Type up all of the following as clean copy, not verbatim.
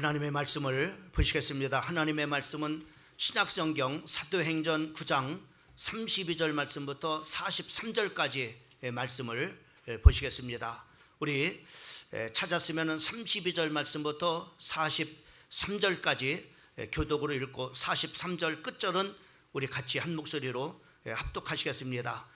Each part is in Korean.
하나님의 말씀을 보시겠습니다. 하나님의 말씀은 신약성경 사도행전 9장 32절 말씀부터 43절까지의 말씀을 보시겠습니다. 우리 찾았으면 32절 말씀부터 43절까지 교독으로 읽고 43절 끝절은 우리 같이 한 목소리로 합독하시겠습니다.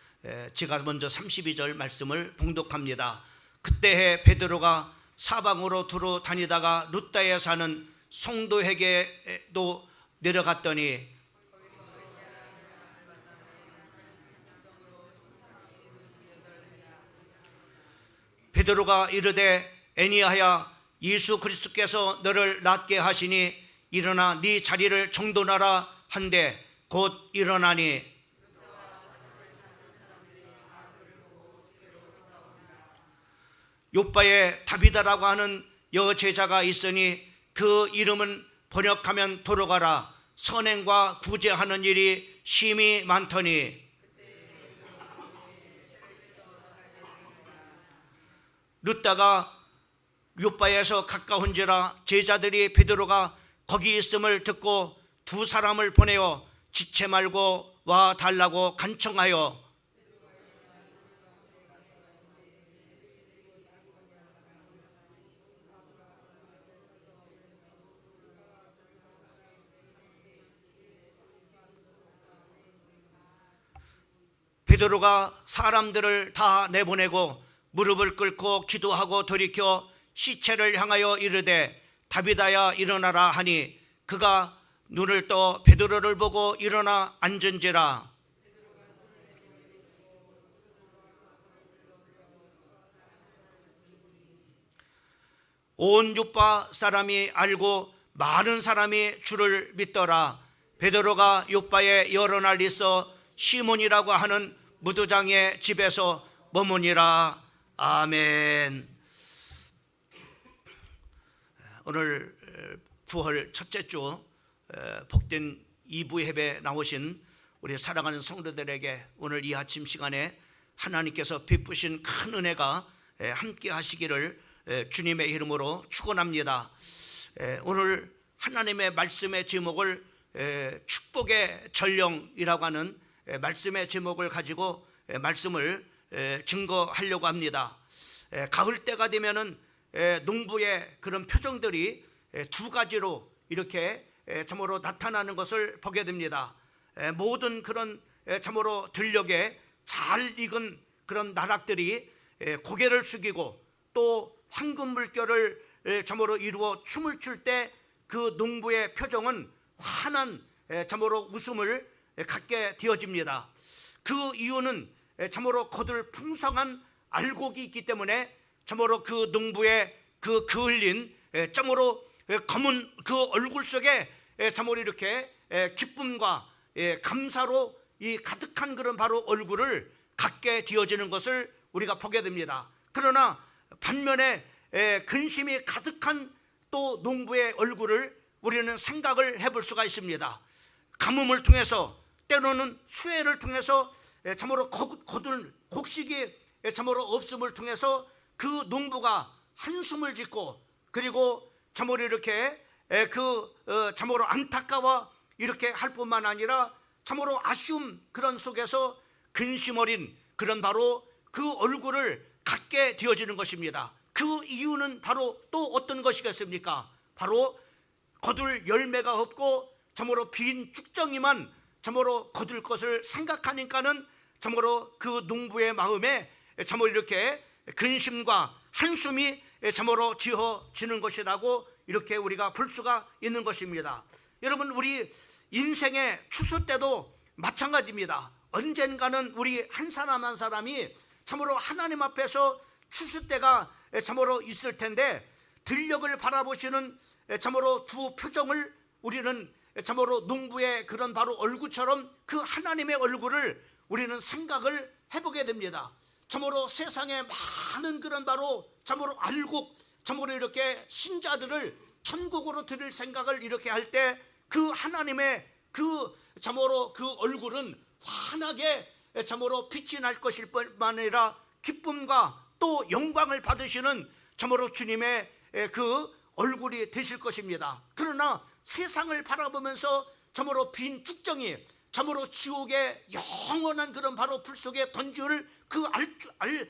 제가 먼저 32절 말씀을 봉독합니다. 그때에 베드로가 사방으로 두루 다니다가 룻다에 사는 성도에게도 내려갔더니 베드로가 이르되 애니하야 예수 그리스도께서 너를 낫게 하시니 일어나 네 자리를 정돈하라 한데 곧 일어나니 요바에 다비다라고 하는 여제자가 있으니 그 이름은 번역하면 돌아가라 선행과 구제하는 일이 심히 많더니 룻다가 요바에서 가까운지라 제자들이 베드로가 거기 있음을 듣고 두 사람을 보내어 지체 말고 와 달라고 간청하여 베드로가 사람들을 다 내보내고 무릎을 꿇고 기도하고 돌이켜 시체를 향하여 이르되 다비다야 일어나라 하니 그가 눈을 떠 베드로를 보고 일어나 앉은지라 온 요파 사람이 알고 많은 사람이 주를 믿더라. 베드로가 요파에 여러 날 있어 시몬이라고 하는 무도장의 집에서 머무니라. 아멘. 오늘 9월 첫째 주 복된 2부 예배에 나오신 우리 사랑하는 성도들에게 오늘 이 아침 시간에 하나님께서 베푸신 큰 은혜가 함께 하시기를 주님의 이름으로 축원합니다. 오늘 하나님의 말씀의 제목을 축복의 전령이라고 하는 말씀의 제목을 가지고 말씀을 증거하려고 합니다. 가을 때가 되면은 농부의 그런 표정들이 두 가지로 이렇게 참으로 나타나는 것을 보게 됩니다. 모든 그런 참으로 들녘에 잘 익은 그런 나락들이 고개를 숙이고 또 황금 물결을 참으로 이루어 춤을 출 때 그 농부의 표정은 환한 참으로 웃음을 갖게 되어집니다. 그 이유는 참으로 거들 풍성한 알곡이 있기 때문에 참으로 그 농부의 그 그을린 참으로 검은 그 얼굴 속에 참으로 이렇게 기쁨과 감사로 이 가득한 그런 바로 얼굴을 갖게 되어지는 것을 우리가 보게 됩니다. 그러나 반면에 근심이 가득한 또 농부의 얼굴을 우리는 생각을 해볼 수가 있습니다. 가뭄을 통해서 때로는 수해를 통해서 참으로 거둔 곡식이 참으로 없음을 통해서 그 농부가 한숨을 짓고 그리고 참으로 이렇게 참으로 안타까워 이렇게 할 뿐만 아니라 참으로 아쉬움 그런 속에서 근심 어린 그런 바로 그 얼굴을 갖게 되어지는 것입니다. 그 이유는 바로 또 어떤 것이겠습니까? 바로 거둘 열매가 없고 참으로 빈 쭉정이만 참으로 거둘 것을 생각하니까는 참으로 그 농부의 마음에 참으로 이렇게 근심과 한숨이 참으로 지어지는 것이라고 이렇게 우리가 볼 수가 있는 것입니다. 여러분, 우리 인생의 추수 때도 마찬가지입니다. 언젠가는 우리 한 사람 한 사람이 참으로 하나님 앞에서 추수 때가 참으로 있을 텐데 들녘을 바라보시는 참으로 두 표정을 우리는 참으로 농부의 그런 바로 얼굴처럼 그 하나님의 얼굴을 우리는 생각을 해보게 됩니다. 참으로 세상에 많은 그런 바로 참으로 알곡 참으로 이렇게 신자들을 천국으로 드릴 생각을 이렇게 할 때 그 하나님의 그 참으로 그 얼굴은 환하게 참으로 빛이 날 것일 뿐만 아니라 기쁨과 또 영광을 받으시는 참으로 주님의 그 얼굴이 되실 것입니다. 그러나 세상을 바라보면서 참으로 빈 쭉정이, 참으로 지옥의 영원한 그런 바로 불 속에 던질 그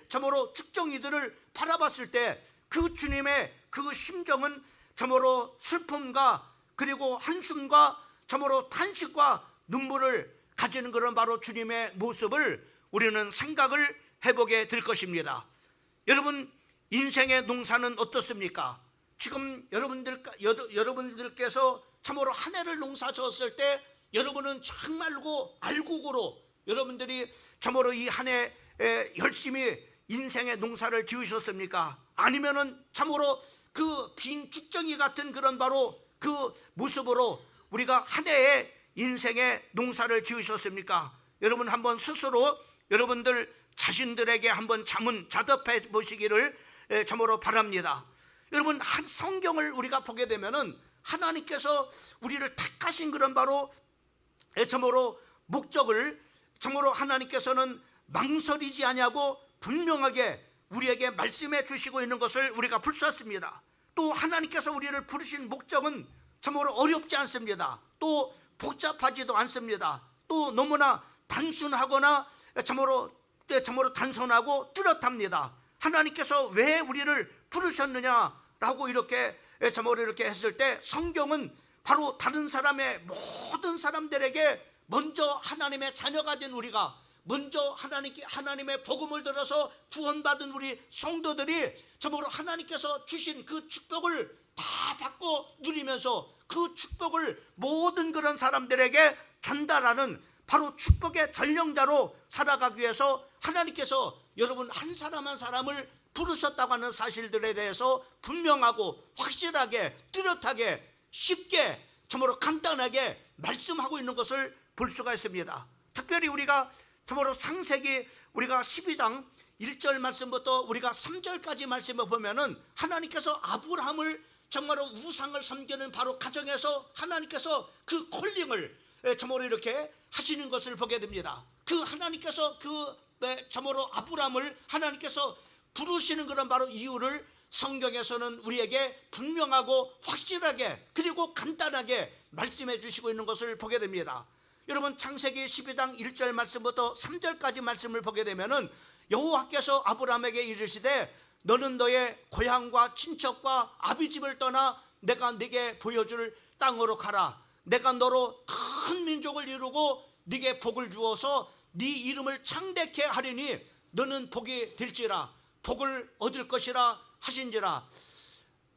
참으로 쭉정이들을 바라봤을 때 그 주님의 그 심정은 참으로 슬픔과 그리고 한숨과 참으로 탄식과 눈물을 가지는 그런 바로 주님의 모습을 우리는 생각을 해보게 될 것입니다. 여러분, 인생의 농사는 어떻습니까? 지금 여러분들께서 참으로 한 해를 농사 지었을 때 여러분은 정말로 알곡으로 여러분들이 참으로 이 한 해 열심히 인생의 농사를 지으셨습니까? 아니면은 참으로 그 빈 쭉정이 같은 그런 바로 그 모습으로 우리가 한 해의 인생의 농사를 지으셨습니까? 여러분 한번 스스로 여러분들 자신들에게 한번 자답해 보시기를 참으로 바랍니다. 여러분, 한 성경을 우리가 보게 되면은 하나님께서 우리를 택하신 그런 바로 참으로 목적을 참으로 하나님께서는 망설이지 아니하고 분명하게 우리에게 말씀해 주시고 있는 것을 우리가 볼 수 있습니다. 또 하나님께서 우리를 부르신 목적은 참으로 어렵지 않습니다. 또 복잡하지도 않습니다. 또 너무나 단순하거나 참으로 단순하고 뚜렷합니다. 하나님께서 왜 우리를 부르셨느냐라고 이렇게 참으로 이렇게 했을 때 성경은 바로 다른 사람의 모든 사람들에게 먼저 하나님의 자녀가 된 우리가 먼저 하나님의 복음을 들어서 구원받은 우리 성도들이 참으로 하나님께서 주신 그 축복을 다 받고 누리면서 그 축복을 모든 그런 사람들에게 전달하는 바로 축복의 전령자로 살아가기 위해서 하나님께서 여러분 한 사람 한 사람을 부르셨다고 하는 사실들에 대해서 분명하고 확실하게 뚜렷하게 쉽게 참으로 간단하게 말씀하고 있는 것을 볼 수가 있습니다. 특별히 우리가 참으로 창세기 우리가 12장 1절 말씀부터 우리가 3절까지 말씀을 보면은 하나님께서 아브라함을 정말로 우상을 섬기는 바로 가정에서 하나님께서 그 콜링을 참으로 이렇게 하시는 것을 보게 됩니다. 그 하나님께서 참으로 아브라함을 하나님께서 부르시는 그런 바로 이유를 성경에서는 우리에게 분명하고 확실하게 그리고 간단하게 말씀해 주시고 있는 것을 보게 됩니다. 여러분, 창세기 12장 1절 말씀부터 3절까지 말씀을 보게 되면은 여호와께서 아브라함에게 이르시되 너는 너의 고향과 친척과 아비집을 떠나 내가 네게 보여줄 땅으로 가라. 내가 너로 큰 민족을 이루고 네게 복을 주어서 네 이름을 창대케 하리니 너는 복이 될지라 복을 얻을 것이라 하신지라.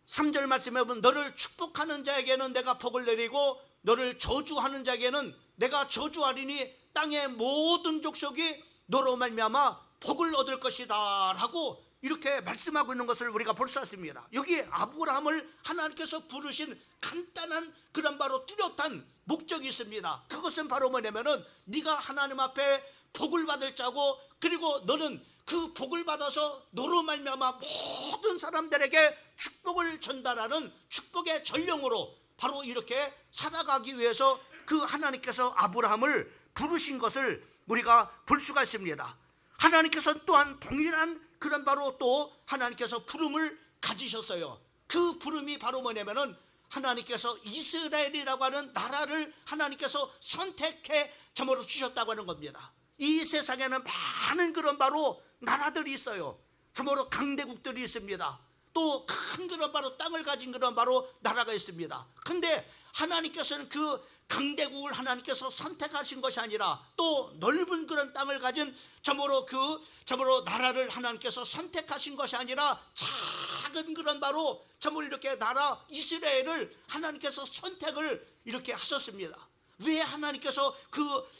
3절 말씀에 보면 너를 축복하는 자에게는 내가 복을 내리고 너를 저주하는 자에게는 내가 저주하리니 땅의 모든 족속이 너로 말미암아 복을 얻을 것이다 라고 이렇게 말씀하고 있는 것을 우리가 볼 수 있습니다. 여기 아브라함을 하나님께서 부르신 간단한 그런 바로 뚜렷한 목적이 있습니다. 그것은 바로 뭐냐면은 네가 하나님 앞에 복을 받을 자고 그리고 너는 그 복을 받아서 너로 말미암아 모든 사람들에게 축복을 전달하는 축복의 전령으로 바로 이렇게 살아가기 위해서 그 하나님께서 아브라함을 부르신 것을 우리가 볼 수가 있습니다. 하나님께서 또한 동일한 그런 바로 또 하나님께서 부름을 가지셨어요. 그 부름이 바로 뭐냐면은 하나님께서 이스라엘이라고 하는 나라를 하나님께서 선택해 점으로 주셨다고 하는 겁니다. 이 세상에는 많은 그런 바로 나라들이 있어요. 점으로 강대국들이 있습니다. 또 큰 그런 바로 땅을 가진 그런 바로 나라가 있습니다. 근데 하나님께서는 그 강대국을 하나님께서 선택하신 것이 아니라 또 넓은 그런 땅을 가진 점으로 나라를 하나님께서 선택하신 것이 아니라 작은 그런 바로 점으로 이렇게 나라 이스라엘을 하나님께서 선택을 이렇게 하셨습니다. 왜 하나님께서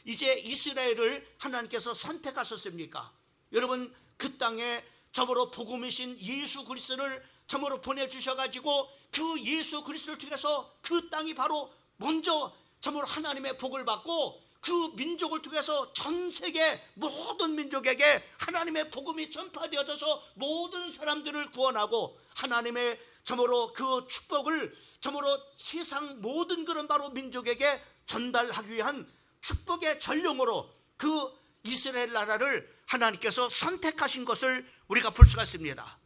이제 이스라엘을 하나님께서 선택하셨습니까? 여러분, 그 땅에 점으로 복음이신 예수 그리스도를 점으로 보내주셔가지고 그 예수 그리스도를 통해서 그 땅이 바로 먼저 점으로 하나님의 복을 받고 그 민족을 통해서 전 세계 모든 민족에게 하나님의 복음이 전파되어져서 모든 사람들을 구원하고 하나님의 점으로 그 축복을 점으로 세상 모든 그런 바로 민족에게 전달하기 위한 축복의 전령으로 그 이스라엘 나라를 하나님께서 선택하신 것을 우리가 볼 수가 있습니다.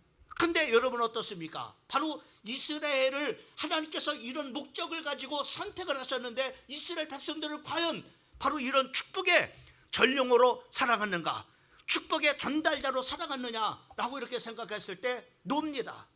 근데 여러분 어떻습니까? 바로 이스라엘을 하나님께서 이런 목적을 가지고 선택을 하셨는데 이스라엘 백성들을 과연 바로 이런 축복의 전령으로 살아갔는가, 축복의 전달자로 살아갔느냐라고 이렇게 생각했을 때 놉니다.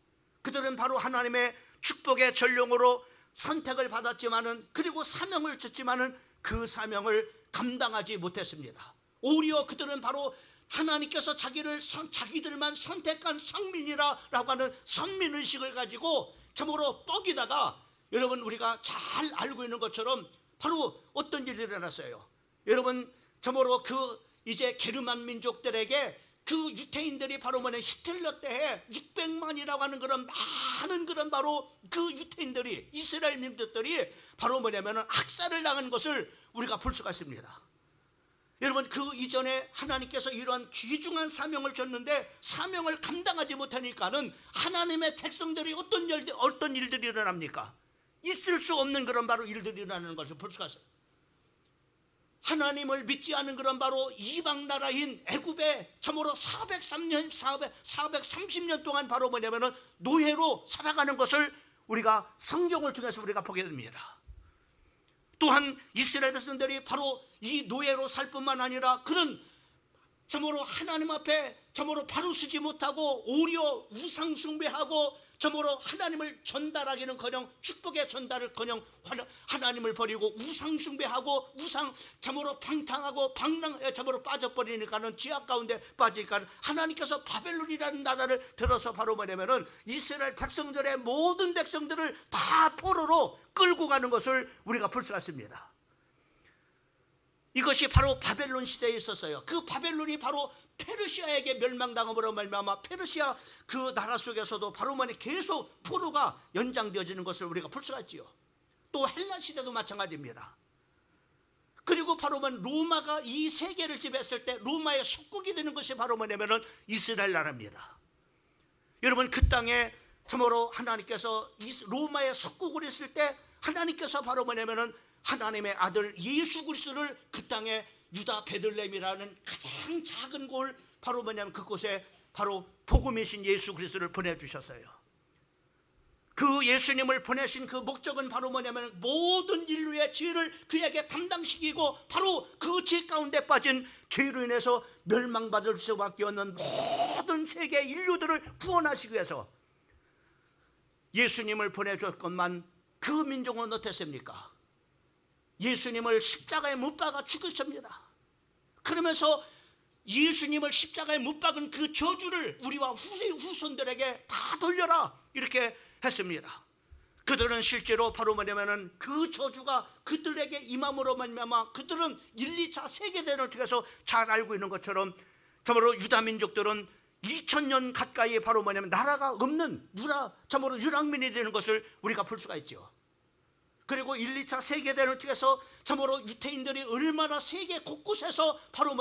그들은 바로 하나님의 축복의 전령으로 선택을 받았지만은, 그리고 사명을 줬지만은 그 사명을 감당하지 못했습니다. 오히려 그들은 바로 하나님께서 자기들만 선택한 성민이라고 하는 선민의식을 가지고 참으로 뻑이다가, 여러분 우리가 잘 알고 있는 것처럼 바로 어떤 일이 일어났어요. 여러분 참으로 이제 게르만 민족들에게 그 유태인들이 바로 히틀러 때에 600만이라고 하는 그런 많은 그런 바로 그 유태인들이, 이스라엘 민족들이 바로 학살을 당한 것을 우리가 볼 수가 있습니다. 여러분 그 이전에 하나님께서 이러한 귀중한 사명을 줬는데 사명을 감당하지 못하니까는 하나님의 백성들이 어떤 일들이 일어납니까? 있을 수 없는 그런 바로 일들이 일어나는 것을 볼 수가 있어요. 하나님을 믿지 않은 그런 바로 이방 나라인 애굽에 참으로 430년 동안 바로 노예로 살아가는 것을 우리가 성경을 통해서 우리가 보게 됩니다. 또한 이스라엘 백성들이 바로 이 노예로 살 뿐만 아니라 그는 참으로 하나님 앞에 참으로 바로 서지 못하고 오히려 우상 숭배하고 참으로 하나님을 전달하기는커녕 축복의 전달을커녕 하나님을 버리고 우상 숭배하고 우상 참으로 방탕하고 참으로 빠져버리니까는 지하 가운데 빠지니까 하나님께서 바벨론이라는 나라를 들어서 바로 이스라엘 백성들의 모든 백성들을 다 포로로 끌고 가는 것을 우리가 볼 수가 있습니다. 이것이 바로 바벨론 시대에 있었어요. 그 바벨론이 바로 페르시아에게 멸망당함으로 말미암아 페르시아 그 나라 속에서도 바로 계속 포로가 연장되어지는 것을 우리가 볼 수가 있지요. 또 헬라 시대도 마찬가지입니다. 그리고 바로 로마가 이 세계를 지배했을 때 로마의 속국이 되는 것이 바로 이스라엘 나라입니다. 여러분 그 땅에 참으로 하나님께서 로마의 속국을 했을 때 하나님께서 바로 하나님의 아들 예수 그리스도를 그 땅에 유다 베들레헴이라는 가장 작은 곳 바로 그곳에 바로 복음이신 예수 그리스도를 보내주셨어요. 그 예수님을 보내신 그 목적은 바로 모든 인류의 죄를 그에게 담당시키고 바로 그 죄 가운데 빠진 죄로 인해서 멸망받을 수밖에 없는 모든 세계 인류들을 구원하시기 위해서 예수님을 보내줬건만 그 민족은 어땠습니까? 예수님을 십자가에 못 박아 죽였습니다. 그러면서 예수님을 십자가에 못 박은 그 저주를 우리와 후손들에게 다 돌려라 이렇게 했습니다. 그들은 실제로 바로 그 저주가 그들에게 임함으로 말미암아 그들은 1, 2차 세계대전을 통해서 잘 알고 있는 것처럼 참으로 유다 민족들은 2000년 가까이 바로 나라가 없는 참으로 유랑민이 되는 것을 우리가 볼 수가 있죠. 그리고 1, 2차 세계대전을 통해서 참으로 유태인들이 얼마나 세계 곳곳에서 바로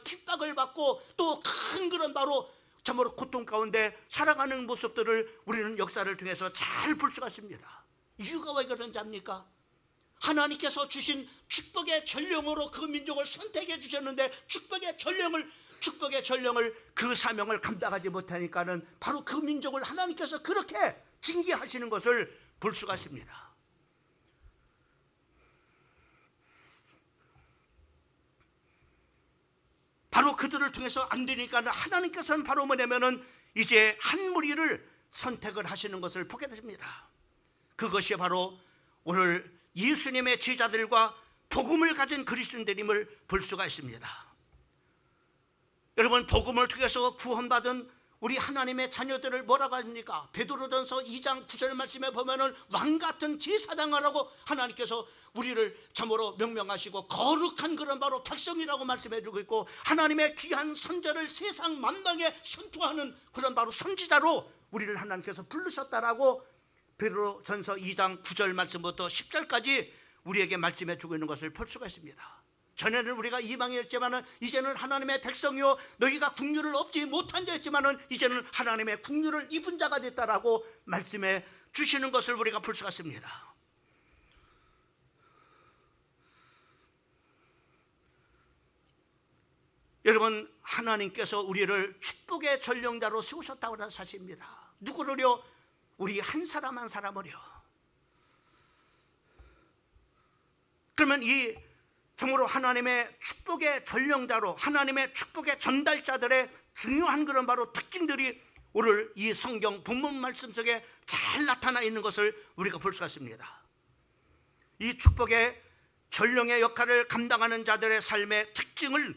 핍박을 받고 또 큰 그런 바로 참으로 고통 가운데 살아가는 모습들을 우리는 역사를 통해서 잘 볼 수가 있습니다. 이유가 왜 그런지 압니까? 하나님께서 주신 축복의 전령으로 그 민족을 선택해 주셨는데 축복의 전령을 그 사명을 감당하지 못하니까는 바로 그 민족을 하나님께서 그렇게 징계하시는 것을 볼 수가 있습니다. 바로 그들을 통해서 안 되니까 하나님께서는 바로 이제 한 무리를 선택을 하시는 것을 보게 됩니다. 그것이 바로 오늘 예수님의 제자들과 복음을 가진 그리스도인들임을 볼 수가 있습니다. 여러분 복음을 통해서 구원받은 우리 하나님의 자녀들을 뭐라고 합니까? 베드로전서 2장 9절 말씀에 보면은 왕같은 제사장하라고 하나님께서 우리를 참으로 명명하시고 거룩한 그런 바로 백성이라고 말씀해주고 있고 하나님의 귀한 선자를 세상 만방에 선포하는 그런 바로 선지자로 우리를 하나님께서 부르셨다라고 베드로전서 2장 9절 말씀부터 10절까지 우리에게 말씀해주고 있는 것을 볼 수가 있습니다. 전에는 우리가 이방이었지만은 이제는 하나님의 백성이요 너희가 국류를 얻지 못한 자였지만은 이제는 하나님의 국류를 입은 자가 됐다라고 말씀해 주시는 것을 우리가 볼 수가 있습니다. 여러분 하나님께서 우리를 축복의 전령자로 세우셨다고 하는 사실입니다. 누구를요? 우리 한 사람 한 사람을요. 그러면 이 정말로 하나님의 축복의 전령자로, 하나님의 축복의 전달자들의 중요한 그런 바로 특징들이 오늘 이 성경 본문 말씀 속에 잘 나타나 있는 것을 우리가 볼 수가 있습니다. 이 축복의 전령의 역할을 감당하는 자들의 삶의 특징을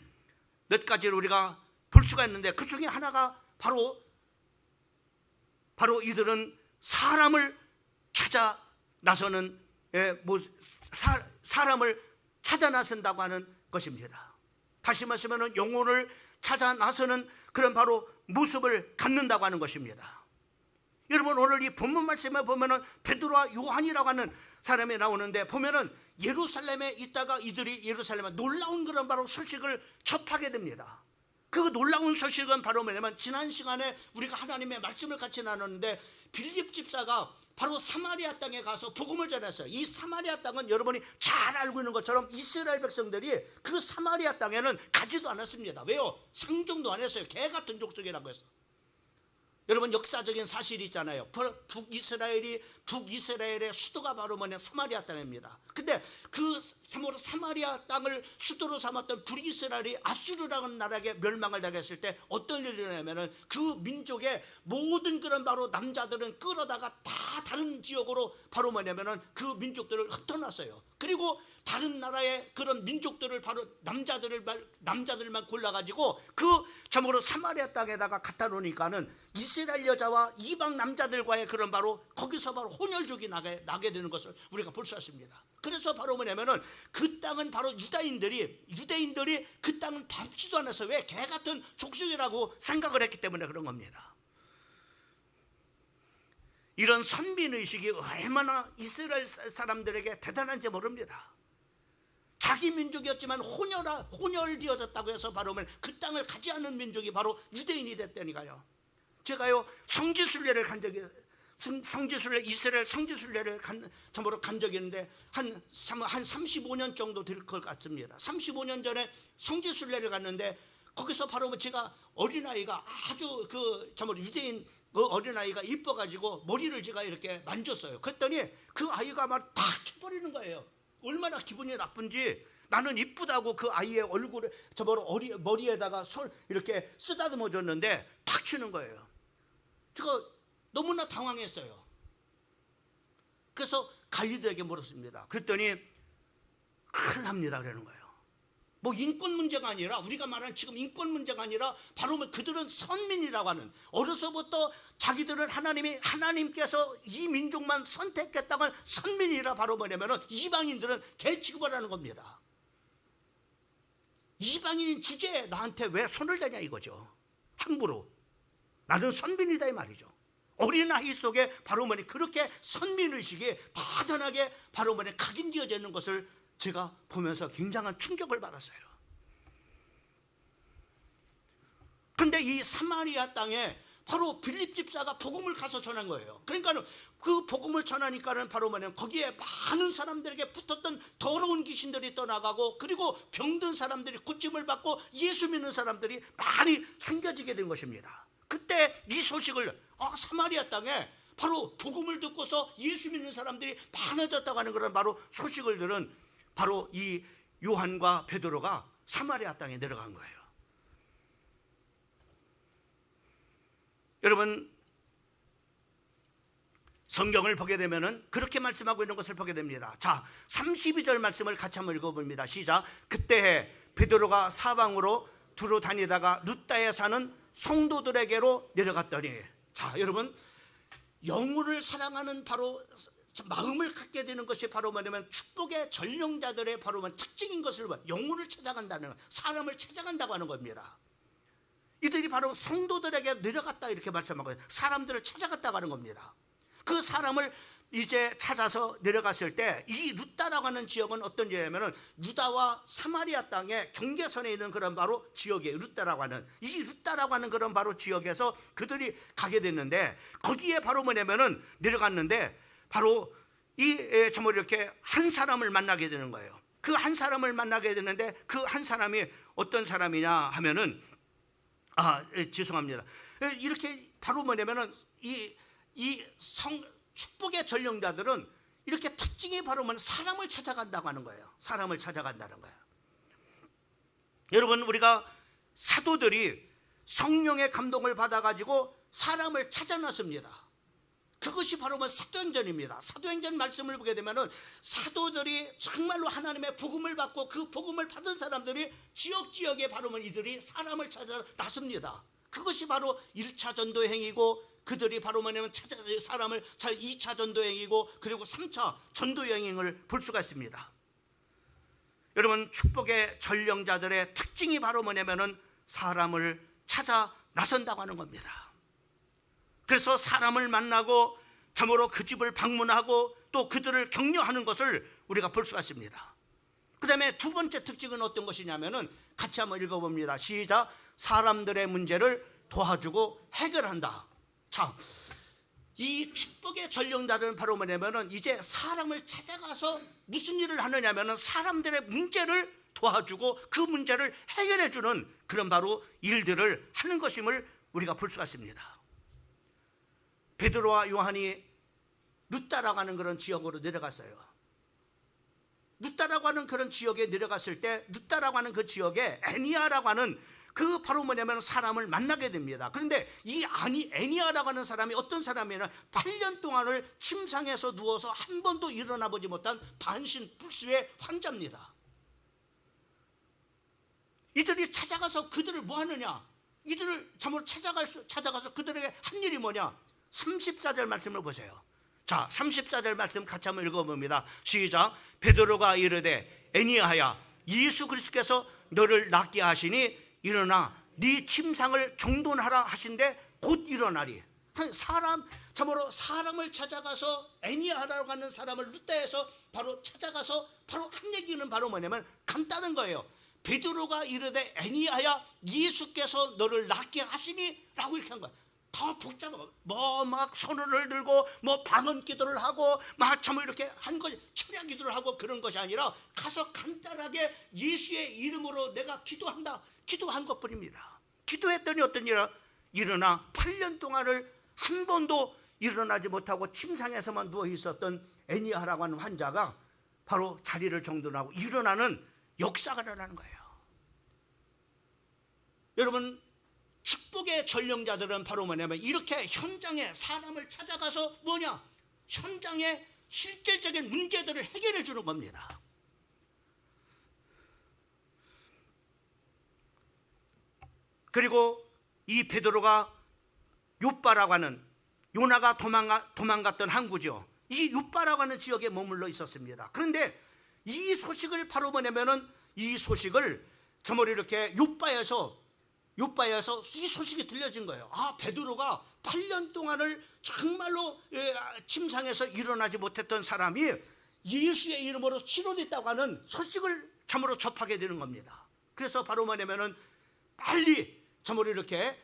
몇 가지를 우리가 볼 수가 있는데, 그 중에 하나가 바로 이들은 사람을 찾아 나서는, 사람을 찾아 나선다고 하는 것입니다. 다시 말하면 영혼을 찾아 나서는 그런 바로 모습을 갖는다고 하는 것입니다. 여러분, 오늘 이 본문 말씀에 보면은 베드로와 요한이라고 하는 사람이 나오는데, 보면은 예루살렘에 있다가 이들이 예루살렘에 놀라운 그런 바로 소식을 접하게 됩니다. 그 놀라운 소식은 바로 뭐냐면, 지난 시간에 우리가 하나님의 말씀을 같이 나눴는데, 빌립 집사가 바로 사마리아 땅에 가서 복음을 전했어요. 이 사마리아 땅은 여러분이 잘 알고 있는 것처럼 이스라엘 백성들이 그 사마리아 땅에는 가지도 않았습니다. 왜요? 상종도 안 했어요. 개 같은 족속이라고 했어. 여러분, 역사적인 사실이 있잖아요. 북이스라엘의 수도가 바로 뭐냐, 사마리아 땅입니다. 근데 그 참으로 사마리아 땅을 수도로 삼았던 북이스라엘이 아수르라는 나라에게 멸망을 당했을 때 어떤 일이 일어나냐면은, 그 민족의 모든 그런 바로 남자들은 끌어다가 다 다른 지역으로 바로 뭐냐면은 그 민족들을 흩어놨어요. 그리고 다른 나라의 그런 민족들을 바로 남자들만 골라가지고 그 참으로 사마리아 땅에다가 갖다 놓으니까는 이스라엘 여자와 이방 남자들과의 그런 바로 거기서 바로 혼혈족이 나게 되는 것을 우리가 볼 수 있습니다. 그래서 바로 뭐냐면은 그 땅은 바로 유대인들이 그 땅은 밟지도 않아서, 왜? 개 같은 족속이라고 생각을 했기 때문에 그런 겁니다. 이런 선민의식이 얼마나 이스라엘 사람들에게 대단한지 모릅니다. 자기 민족이었지만 혼혈되어졌다고 해서 바로 그 땅을 가지 않은 민족이 바로 유대인이 됐다니까요. 제가요 이스라엘 성지순례를 참으로 간 적이 있는데 한 35년 정도 될 것 같습니다. 35년 전에 성지순례를 갔는데, 거기서 바로 제가 어린아이가 아주 참으로 유대인 어린아이가 이뻐가지고 머리를 제가 이렇게 만졌어요. 그랬더니 그 아이가 막 탁 쳐버리는 거예요. 얼마나 기분이 나쁜지. 나는 이쁘다고 그 아이의 얼굴에 머리에다가 손 이렇게 쓰다듬어 줬는데 탁 치는 거예요. 제가 너무나 당황했어요. 그래서 가이드에게 물었습니다. 그랬더니 큰일 납니다 그러는 거예요. 뭐 인권 문제가 아니라, 우리가 말하는 지금 인권 문제가 아니라 바로 그들은 선민이라고 하는, 어려서부터 자기들은 하나님께서 이 민족만 선택했다고 하는 선민이라, 바로 뭐냐면은 이방인들은 개 취급을 하는 겁니다. 이방인 주제에 나한테 왜 손을 대냐 이거죠. 함부로. 나는 선민이다 이 말이죠. 어린 아이 속에 바로 그렇게 선민의식이 다단하게 바로 각인되어져 있는 것을 제가 보면서 굉장한 충격을 받았어요. 그런데 이 사마리아 땅에 바로 빌립 집사가 복음을 가서 전한 거예요. 그러니까 그 복음을 전하니까는 바로 거기에 많은 사람들에게 붙었던 더러운 귀신들이 떠나가고, 그리고 병든 사람들이 고침을 받고 예수 믿는 사람들이 많이 생겨지게 된 것입니다. 그때 이 소식을, 사마리아 땅에 바로 복음을 듣고서 예수 믿는 사람들이 많아졌다고 하는 그런 바로 소식을 들은 바로 이 요한과 베드로가 사마리아 땅에 내려간 거예요. 여러분, 성경을 보게 되면은 그렇게 말씀하고 있는 것을 보게 됩니다. 자, 32절 말씀을 같이 한번 읽어봅니다. 시작. 그때 베드로가 사방으로 두루 다니다가 룻다에 사는 성도들에게로 내려갔더니, 자, 여러분, 영혼을 사랑하는 바로 마음을 갖게 되는 것이 바로 뭐냐면 축복의 전령자들의 바로 특징인 것을 영혼을 찾아간다는, 사람을 찾아간다고 하는 겁니다. 이들이 바로 성도들에게 내려갔다 이렇게 말씀하고 사람들을 찾아갔다고 하는 겁니다. 그 사람을 이제 찾아서 내려갔을 때, 이 루다라고 하는 지역은 어떤 지역이냐면 유다와 사마리아 땅의 경계선에 있는 그런 바로 지역이에요. 루다라고 하는 그런 바로 지역에서 그들이 가게 됐는데, 거기에 바로 뭐냐면은 내려갔는데 바로 정말 이렇게 한 사람을 만나게 되는 거예요. 그 한 사람을 만나게 되는데, 그 한 사람이 어떤 사람이냐 하면은 죄송합니다. 이렇게 바로 뭐냐면은 축복의 전령자들은 이렇게 특징이 바로 뭐냐면 사람을 찾아간다고 하는 거예요. 사람을 찾아간다는 거예요. 여러분, 우리가 사도들이 성령의 감동을 받아가지고 사람을 찾아 나섭니다. 그것이 바로 사도행전입니다. 사도행전 말씀을 보게 되면은 사도들이 정말로 하나님의 복음을 받고 그 복음을 받은 사람들이 지역지역에 바로 이들이 사람을 찾아 나섭니다. 그것이 바로 1차 전도 행위고, 그들이 바로 뭐냐면 사람을 2차 전도 행위고, 그리고 3차 전도 행위를 볼 수가 있습니다. 여러분, 축복의 전령자들의 특징이 바로 뭐냐면은 사람을 찾아 나선다고 하는 겁니다. 그래서 사람을 만나고 참으로 그 집을 방문하고 또 그들을 격려하는 것을 우리가 볼 수가 있습니다. 그 다음에 두 번째 특징은 어떤 것이냐면은 같이 한번 읽어봅니다. 시작. 사람들의 문제를 도와주고 해결한다. 자, 이 축복의 전령자들은 바로 뭐냐면은 이제 사람을 찾아가서 무슨 일을 하느냐면은 사람들의 문제를 도와주고 그 문제를 해결해 주는 그런 바로 일들을 하는 것임을 우리가 볼 수가 있습니다. 베드로와 요한이 루다라고 하는 그런 지역으로 내려갔어요. 루다라고 하는 그런 지역에 내려갔을 때 루다라고 하는 그 지역에 애니아라고 하는 그 바로 뭐냐면 사람을 만나게 됩니다. 그런데 이 애니아라고 하는 사람이 어떤 사람이냐면 8년 동안을 침상에서 누워서 한 번도 일어나 보지 못한 반신불수의 환자입니다. 이들이 찾아가서 그들을 뭐 하느냐? 이들을 참으로 찾아가서 그들에게 한 일이 뭐냐? 34절 말씀을 보세요. 자, 34절 말씀 같이 한번 읽어봅니다. 시작. 베드로가 이르되 애니아야, 예수 그리스도께서 너를 낫게 하시니 일어나 네 침상을 정돈하라 하신데 곧 일어나리. 참으로 사람을 찾아가서 애니아라고 하는 사람을 루다에서 바로 찾아가서 바로 한 얘기는 바로 뭐냐면 간단한 거예요. 베드로가 이르되 애니아야, 예수께서 너를 낫게 하시니 라고 이렇게 한 거야. 더 복잡하고 막 손을 들고 방언 기도를 하고 참 이렇게 한 거 철야 기도를 하고 그런 것이 아니라 가서 간단하게 예수의 이름으로 내가 기도한 것뿐입니다. 기도했더니 어떤 일이야? 일어나 8년 동안을 한 번도 일어나지 못하고 침상에서만 누워 있었던 애니아라고 하는 환자가 바로 자리를 정돈하고 일어나는 역사가 일어나는 거예요. 여러분, 축복의 전령자들은 바로 뭐냐면 이렇게 현장에 사람을 찾아가서 현장에 실질적인 문제들을 해결해 주는 겁니다. 그리고 이 베드로가 요빠라고 하는, 요나가 도망갔던 항구죠. 이 요빠라고 하는 지역에 머물러 있었습니다. 그런데 이 소식을 바로 뭐냐면은 이 소식을 저머리 이렇게 요빠에서 이 소식이 들려진 거예요. 베드로가 8년 동안을 정말로 침상에서 일어나지 못했던 사람이 예수의 이름으로 치료됐다고 하는 소식을 참으로 접하게 되는 겁니다. 그래서 바로 뭐냐면은 빨리 참으로 이렇게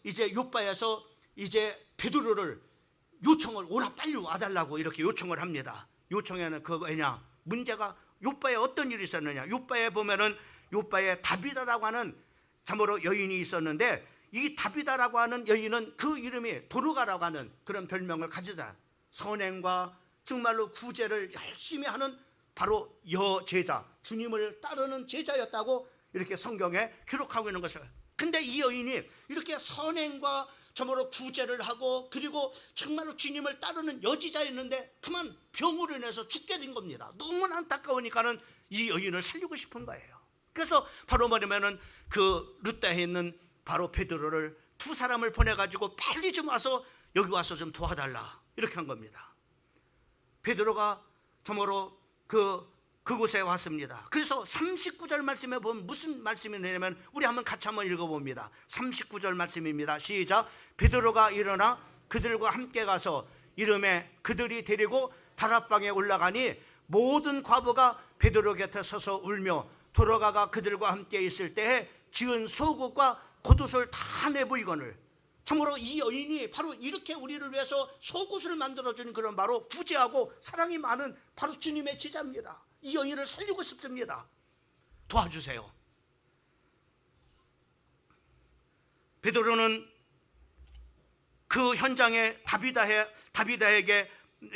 이제 요빠에서 이제 베드로를 요청을 빨리 와달라고 이렇게 요청을 합니다. 요청에는 문제가 요빠에 어떤 일이 있었느냐? 요빠에 보면은 요빠에 다비다라고 하는 참으로 여인이 있었는데, 이 다비다라고 하는 여인은 그 이름이 도르가라고 하는 그런 별명을 가지다. 선행과 정말로 구제를 열심히 하는 바로 여제자, 주님을 따르는 제자였다고 이렇게 성경에 기록하고 있는 것이에요. 근데 이 여인이 이렇게 선행과 참으로 구제를 하고 그리고 정말로 주님을 따르는 여제자였는데 그만 병으로 인해서 죽게 된 겁니다. 너무 안타까우니까는 이 여인을 살리고 싶은 거예요. 그래서 바로 뭐냐면은 그 루다에 있는 바로 베드로를 두 사람을 보내가지고 빨리 좀 와서 여기 와서 좀 도와달라 이렇게 한 겁니다. 베드로가 참으로 그곳에 왔습니다. 그래서 39절 말씀에 보면 무슨 말씀이 되냐면 우리 같이 한번 읽어봅니다. 39절 말씀입니다. 시작. 베드로가 일어나 그들과 함께 가서 이름에 그들이 데리고 다락방에 올라가니 모든 과부가 베드로 곁에 서서 울며 도로가가 그들과 함께 있을 때에 지은 속옷과 겉옷을 다 내보이거늘. 참으로 이 여인이 바로 이렇게 우리를 위해서 속옷을 만들어주는 그런 바로 구제하고 사랑이 많은 바로 주님의 제자입니다. 이 여인을 살리고 싶습니다. 도와주세요. 베드로는 그 현장에 다비다에게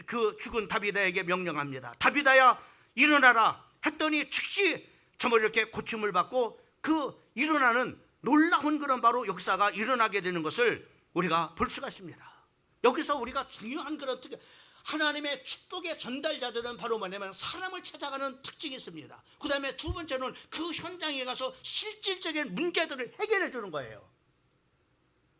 그 죽은 다비다에게 명령합니다. 다비다야 일어나라 했더니 즉시 정말 이렇게 고침을 받고 그 일어나는 놀라운 그런 바로 역사가 일어나게 되는 것을 우리가 볼 수가 있습니다. 여기서 우리가 중요한 그런 하나님의 축복의 전달자들은 바로 뭐냐면 사람을 찾아가는 특징이 있습니다. 그 다음에 두 번째는 그 현장에 가서 실질적인 문제들을 해결해 주는 거예요.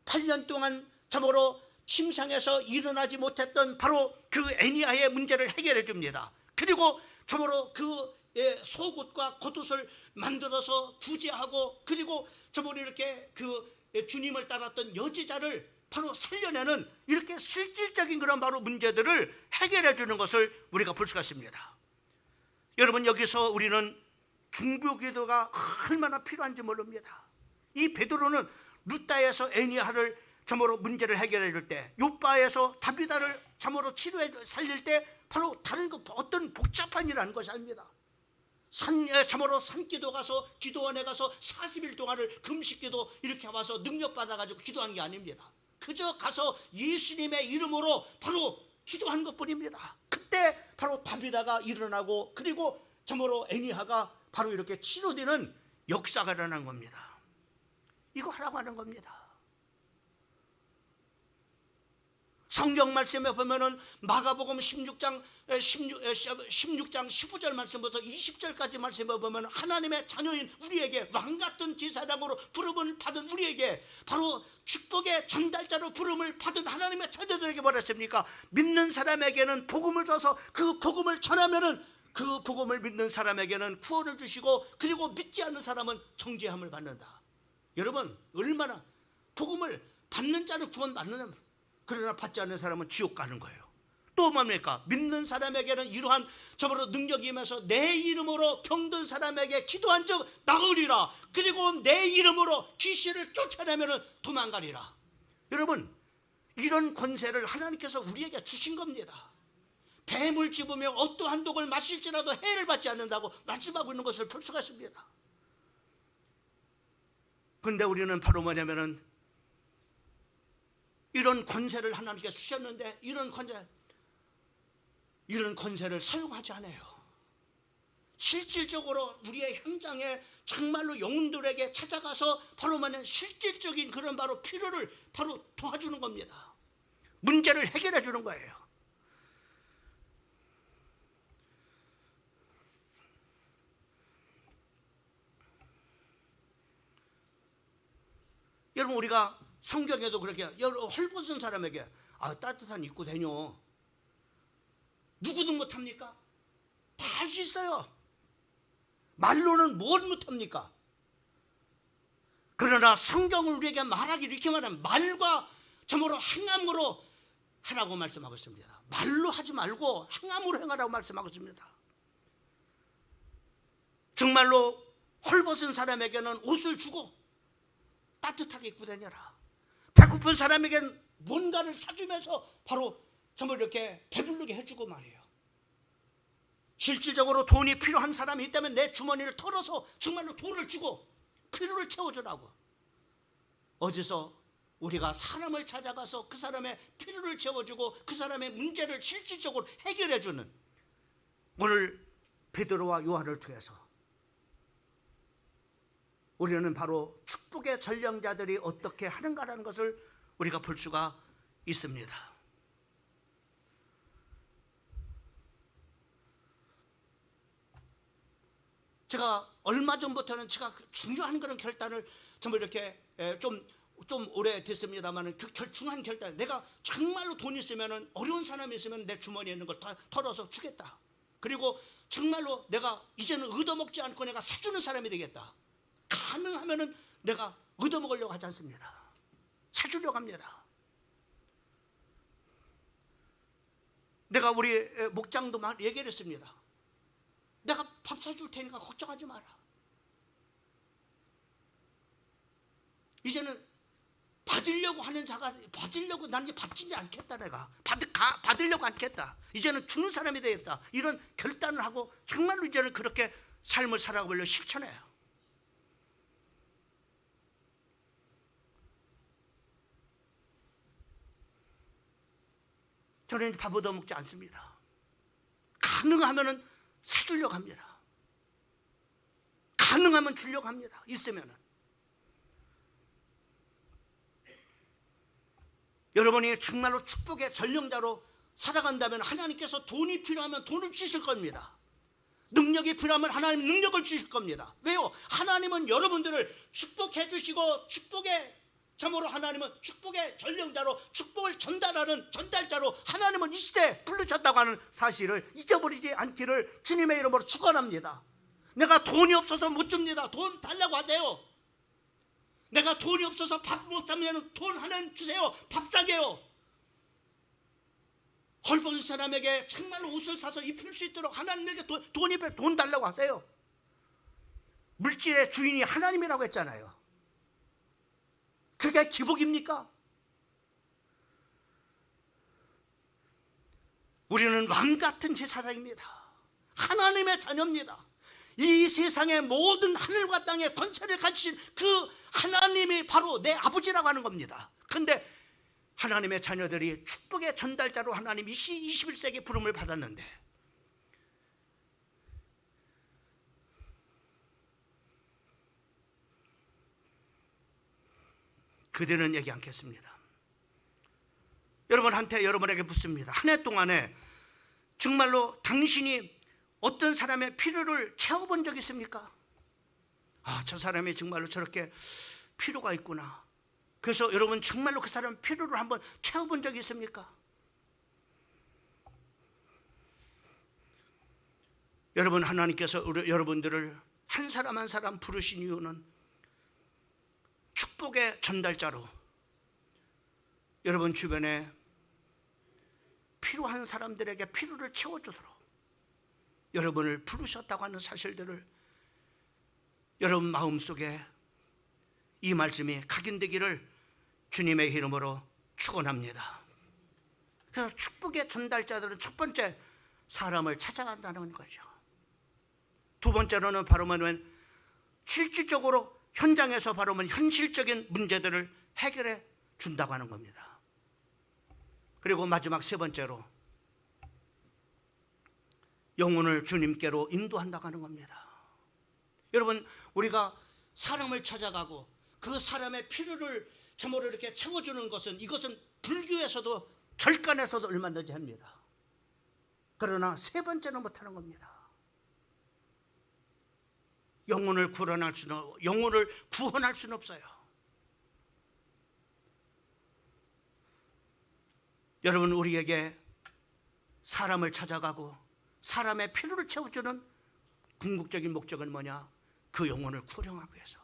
8년 동안 참으로 침상에서 일어나지 못했던 바로 그 애니아의 문제를 해결해 줍니다. 그리고 참으로 그 속옷과 겉옷을 만들어서 구제하고, 그리고 참으로 이렇게 그 주님을 따랐던 여지자를 바로 살려내는 이렇게 실질적인 그런 바로 문제들을 해결해 주는 것을 우리가 볼 수가 있습니다. 여러분, 여기서 우리는 중보기도가 얼마나 필요한지 모릅니다. 이 베드로는 루다에서 애니아를 참으로 문제를 해결해 줄 때, 요바에서 다비다를 참으로 치료해 살릴 때 바로 다른 거 어떤 복잡한 일이라는 것이 아닙니다. 참으로 산기도 가서 기도원에 가서 40일 동안을 금식기도 이렇게 와서 능력받아가지고 기도한 게 아닙니다. 그저 가서 예수님의 이름으로 바로 기도한 것뿐입니다. 그때 바로 다비다가 일어나고, 그리고 참으로 애니아가 바로 이렇게 치료되는 역사가 일어난 겁니다. 이거 하라고 하는 겁니다. 성경 말씀에 보면은 마가복음 16장 15절 말씀부터 20절까지 말씀에 보면 하나님의 자녀인 우리에게 왕같은 제사장으로 부름을 받은 우리에게 바로 축복의 전달자로 부름을 받은 하나님의 자녀들에게 뭐라 했습니까? 믿는 사람에게는 복음을 줘서 그 복음을 전하면은 그 복음을 믿는 사람에게는 구원을 주시고, 그리고 믿지 않는 사람은 정죄함을 받는다. 여러분, 얼마나 복음을 받는 자는 구원 받는, 그러나 받지 않는 사람은 지옥 가는 거예요. 또 뭡니까? 믿는 사람에게는 이러한 저으로 능력이 임해서 내 이름으로 병든 사람에게 기도한 적 나으리라. 그리고 내 이름으로 귀신을 쫓아내면 도망가리라. 여러분, 이런 권세를 하나님께서 우리에게 주신 겁니다. 뱀을 집으며 어떠한 독을 마실지라도 해를 받지 않는다고 말씀하고 있는 것을 볼 수가 있습니다. 그런데 우리는 바로 뭐냐면은 이런 권세를 하나님께서 주셨는데 이런 권세를 사용하지 않아요. 실질적으로 우리의 현장에 정말로 영혼들에게 찾아가서 바로 말하는 실질적인 그런 바로 필요를 바로 도와주는 겁니다. 문제를 해결해 주는 거예요. 여러분, 우리가 성경에도 그렇게 헐벗은 사람에게 따뜻한 입고 다녀, 누구든 못합니까? 다 할 수 있어요. 말로는 뭘 못합니까? 그러나 성경을 우리에게 말하기 이렇게 말하면 말과 점으로 행함으로 하라고 말씀하고 있습니다. 말로 하지 말고 행함으로 행하라고 말씀하고 있습니다. 정말로 헐벗은 사람에게는 옷을 주고 따뜻하게 입고 다녀라. 배고픈 사람에게는 뭔가를 사주면서 바로 정말 이렇게 배부르게 해주고 말이에요. 실질적으로 돈이 필요한 사람이 있다면 내 주머니를 털어서 정말로 돈을 주고 필요를 채워주라고. 어디서 우리가 사람을 찾아가서 그 사람의 필요를 채워주고 그 사람의 문제를 실질적으로 해결해주는, 오늘 베드로와 요한을 통해서 우리는 바로 축복의 전령자들이 어떻게 하는가라는 것을 우리가 볼 수가 있습니다. 제가 얼마 전부터는 제가 중요한 그런 결단을 정말 이렇게 좀 오래됐습니다만, 그 중요한 결단, 내가 정말로 돈 있으면, 어려운 사람이 있으면 내 주머니에 있는 걸 털어서 주겠다. 그리고 정말로 내가 이제는 얻어먹지 않고 내가 사주는 사람이 되겠다. 가능하면은 내가 얻어먹으려고 하지 않습니다. 사주려고 합니다. 내가 우리 목장도 막 얘기를 했습니다. 내가 밥 사줄 테니까 걱정하지 마라. 이제는 받으려고 하는 자가, 받으려고, 난 이제 받지 않겠다. 내가 받으려고 않겠다. 이제는 주는 사람이 되겠다. 이런 결단을 하고 정말로 이제는 그렇게 삶을 살아가려고 실천해요. 저는 밥 얻어먹지 않습니다. 가능하면 사주려고 합니다. 가능하면 주려고 합니다. 있으면은. 여러분이 정말로 축복의 전령자로 살아간다면 하나님께서 돈이 필요하면 돈을 주실 겁니다. 능력이 필요하면 하나님 능력을 주실 겁니다. 왜요? 하나님은 여러분들을 축복해 주시고 축복의 참으로 하나님은 축복의 전령자로 축복을 전달하는 전달자로 하나님은 이 시대에 부르셨다고 하는 사실을 잊어버리지 않기를 주님의 이름으로 축원합니다. 내가 돈이 없어서 못 줍니다. 돈 달라고 하세요. 내가 돈이 없어서 밥 못 사면 돈 하나님 주세요. 밥 사게요. 헐벗은 사람에게 정말로 옷을 사서 입힐 수 있도록 하나님에게 돈 달라고 하세요. 물질의 주인이 하나님이라고 했잖아요. 그게 기복입니까? 우리는 왕 같은 제사장입니다. 하나님의 자녀입니다. 이 세상의 모든 하늘과 땅의 권세를 가지신 그 하나님이 바로 내 아버지라고 하는 겁니다. 그런데 하나님의 자녀들이 축복의 전달자로 하나님이 21세기 부름을 받았는데 그대는 얘기 않겠습니다. 여러분한테 여러분에게 묻습니다. 한 해 동안에 정말로 당신이 어떤 사람의 필요를 채워본 적 있습니까? 아, 저 사람이 정말로 저렇게 필요가 있구나. 그래서 여러분 정말로 그 사람 필요를 한번 채워본 적이 있습니까? 여러분, 하나님께서 여러분들을 한 사람 한 사람 부르신 이유는 축복의 전달자로 여러분 주변에 필요한 사람들에게 필요를 채워주도록 여러분을 부르셨다고 하는 사실들을 여러분 마음속에 이 말씀이 각인되기를 주님의 이름으로 축원합니다. 그래서 축복의 전달자들은 첫 번째 사람을 찾아간다는 거죠. 두 번째로는 바로 뭐냐면 실질적으로 현장에서 바로 현실적인 문제들을 해결해 준다고 하는 겁니다. 그리고 마지막 세 번째로 영혼을 주님께로 인도한다고 하는 겁니다. 여러분, 우리가 사람을 찾아가고 그 사람의 필요를 참으로 이렇게 채워주는 것은 이것은 불교에서도 절간에서도 얼마든지 합니다. 그러나 세 번째는 못하는 겁니다. 영혼을 구원할 수는 없어요. 여러분, 우리에게 사람을 찾아가고 사람의 필요를 채워주는 궁극적인 목적은 뭐냐? 그 영혼을 구원하기 위해서.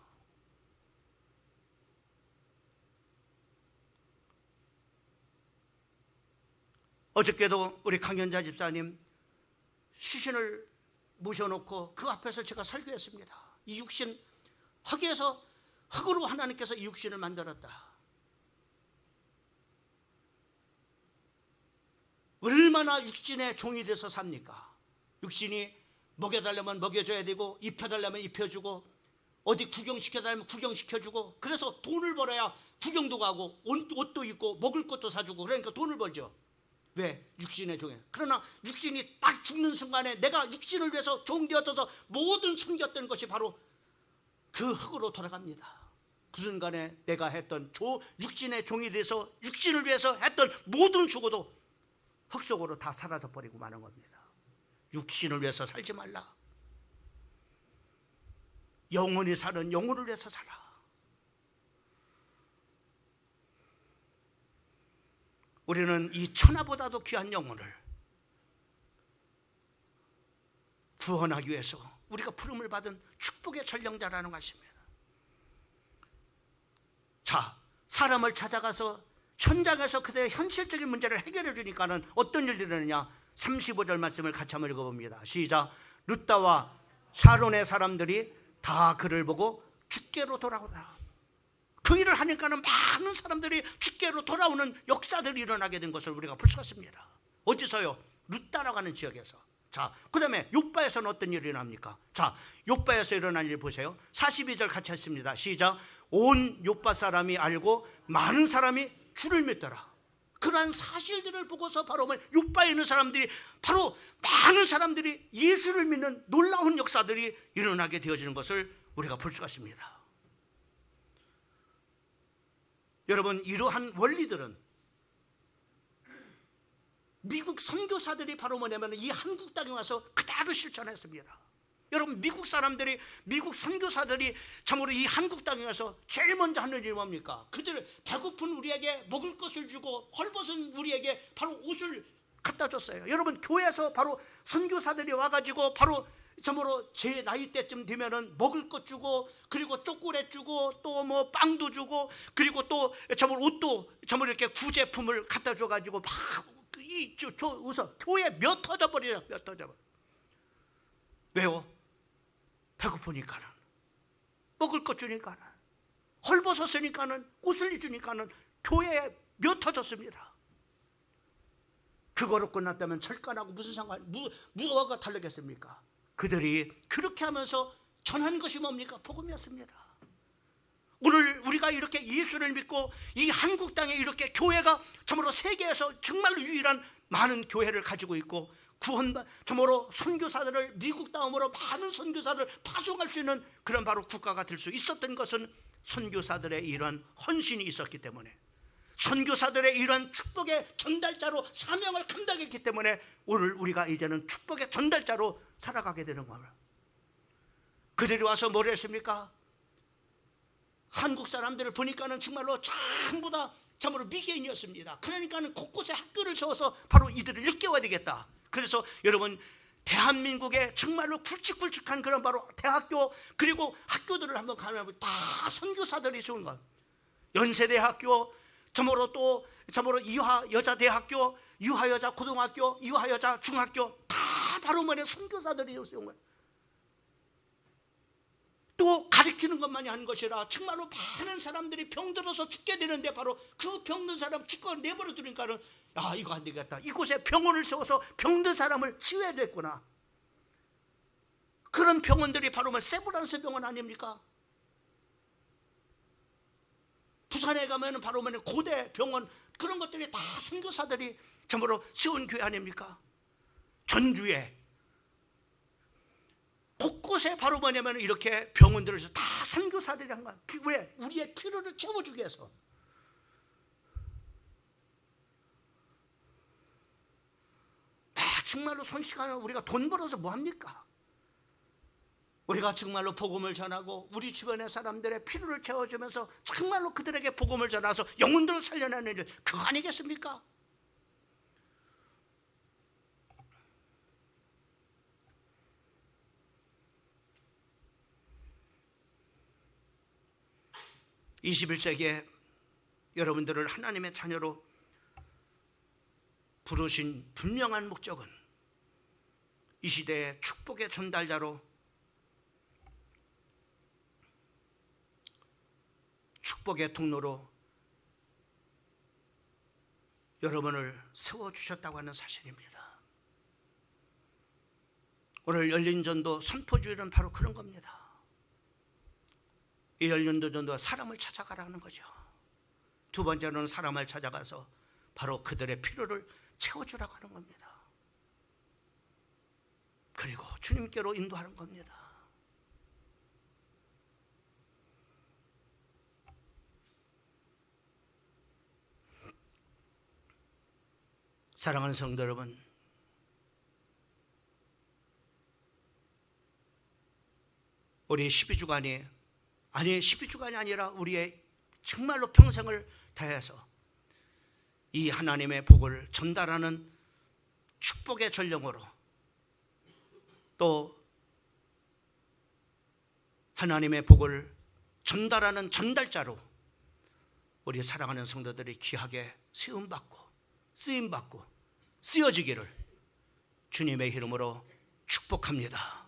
어저께도 우리 강현자 집사님 시신을 모셔놓고 그 앞에서 제가 설교했습니다. 이 육신, 흙에서 흙으로 하나님께서 이 육신을 만들었다. 얼마나 육신의 종이 돼서 삽니까? 육신이 먹여달라면 먹여줘야 되고 입혀달라면 입혀주고 어디 구경시켜달라면 구경시켜주고 그래서 돈을 벌어야 구경도 가고 옷도 입고 먹을 것도 사주고 그러니까 돈을 벌죠. 왜? 육신의 종에. 그러나 육신이 딱 죽는 순간에 내가 육신을 위해서 종되어져서 모든 숨겼던 것이 바로 그 흙으로 돌아갑니다. 그 순간에 내가 했던 육신의 종이 돼서 육신을 위해서 했던 모든 수고도 흙 속으로 다 사라져버리고 마는 겁니다. 육신을 위해서 살지 말라. 영원히 사는 영혼을 위해서 살아. 우리는 이 천하보다도 귀한 영혼을 구원하기 위해서 우리가 부름을 받은 축복의 전령자라는 것입니다. 자, 사람을 찾아가서 현장에서 그들의 현실적인 문제를 해결해 주니까는 어떤 일이 일어나느냐? 35절 말씀을 같이 한번 읽어봅니다. 시작. 룻다와 샤론의 사람들이 다 그를 보고 주께로 돌아오더라. 그 일을 하니까는 많은 사람들이 주께로 돌아오는 역사들이 일어나게 된 것을 우리가 볼 수 있습니다. 어디서요? 룻다라고 하는 지역에서. 자, 그 다음에 욥바에서는 어떤 일이 일어납니까? 자, 욥바에서 일어난 일 보세요. 42절 같이 했습니다. 시작. 온 욥바 사람이 알고 많은 사람이 주를 믿더라. 그러한 사실들을 보고서 바로 육바에 있는 사람들이, 바로 많은 사람들이 예수를 믿는 놀라운 역사들이 일어나게 되어지는 것을 우리가 볼 수가 있습니다. 여러분, 이러한 원리들은 미국 선교사들이 바로 뭐냐면 이 한국 땅에 와서 그대로 실천했습니다. 여러분, 미국 사람들이, 미국 선교사들이 참으로 이 한국 땅에 와서 제일 먼저 하는 일이 뭡니까? 그들 배고픈 우리에게 먹을 것을 주고 헐벗은 우리에게 바로 옷을 갖다 줬어요. 여러분, 교회에서 바로 선교사들이 와가지고 바로 참으로 제 나이 때쯤 되면은 먹을 것 주고, 그리고 초콜릿 주고, 또 뭐 빵도 주고, 그리고 또 참으로 옷도 참으로 이렇게 구제품을 갖다 줘가지고 막 우선 교회 몇 터져 버려요. 몇 터져 버려. 왜요? 배고프니까는, 먹을 것 주니까는, 헐벗었으니까는, 옷을 주니까는 교회에 몇 터졌습니다. 그거로 끝났다면 철간하고 무슨 상관, 무엇가 다르겠습니까? 그들이 그렇게 하면서 전한 것이 뭡니까? 복음이었습니다. 오늘 우리가 이렇게 예수를 믿고 이 한국 땅에 이렇게 교회가 참으로 세계에서 정말로 유일한 많은 교회를 가지고 있고, 참으로 선교사들을 미국 다음으로 많은 선교사들을 파송할 수 있는 그런 바로 국가가 될 수 있었던 것은 선교사들의 이러한 헌신이 있었기 때문에, 선교사들의 이러한 축복의 전달자로 사명을 감당했기 때문에 오늘 우리가 이제는 축복의 전달자로 살아가게 되는 겁니다. 그들이 와서 뭘 했습니까? 한국 사람들을 보니까는 정말로 전부 다 참으로 미개인이었습니다. 그러니까는 곳곳에 학교를 세워서 바로 이들을 일깨워야 되겠다. 그래서 여러분, 대한민국에 정말로 굵직굵직한 그런 바로 대학교, 그리고 학교들을 한번 가면 다 선교사들이 세운 것. 연세대학교, 참으로 또 참으로 이화여자대학교, 이화여자고등학교, 이화여자중학교, 다 바로 뭐냐 선교사들이 세운 거예요. 또 가르치는 것만이 아닌 것이라 정말로 많은 사람들이 병들어서 죽게 되는데 바로 그 병든 사람 죽고 내버려 두니까는, 야, 이거 안 되겠다. 이곳에 병원을 세워서 병든 사람을 치유해야 됐구나. 그런 병원들이 바로 뭐 세브란스 병원 아닙니까? 부산에 가면 바로 뭐 고대 병원, 그런 것들이 다 선교사들이 참으로 세운 교회 아닙니까? 전주에 곳곳에 바로 뭐냐면 이렇게 병원들을 다 선교사들이 한 거야. 왜? 우리의 필요를 채워주기 위해서. 정말로 손시간에 우리가 돈 벌어서 뭐 합니까? 우리가 정말로 복음을 전하고 우리 주변의 사람들의 필요를 채워주면서 정말로 그들에게 복음을 전해서 영혼들을 살려내는 일, 그거 아니겠습니까? (21세기에) 여러분들을 하나님의 자녀로 부르신 분명한 목적은 이 시대의 축복의 전달자로, 축복의 통로로 여러분을 세워주셨다고 하는 사실입니다. 오늘 열린전도 선포주일은 바로 그런 겁니다. 이 열린전도가 사람을 찾아가라는 거죠. 두 번째로는 사람을 찾아가서 바로 그들의 필요를 채워주라고 하는 겁니다. 그리고 주님께로 인도하는 겁니다. 사랑하는 성도 여러분, 우리 12주간이 아니라 우리의 정말로 평생을 다해서 이 하나님의 복을 전달하는 축복의 전령으로, 또 하나님의 복을 전달하는 전달자로 우리 사랑하는 성도들이 귀하게 세움받고 쓰임받고 쓰여지기를 주님의 이름으로 축복합니다.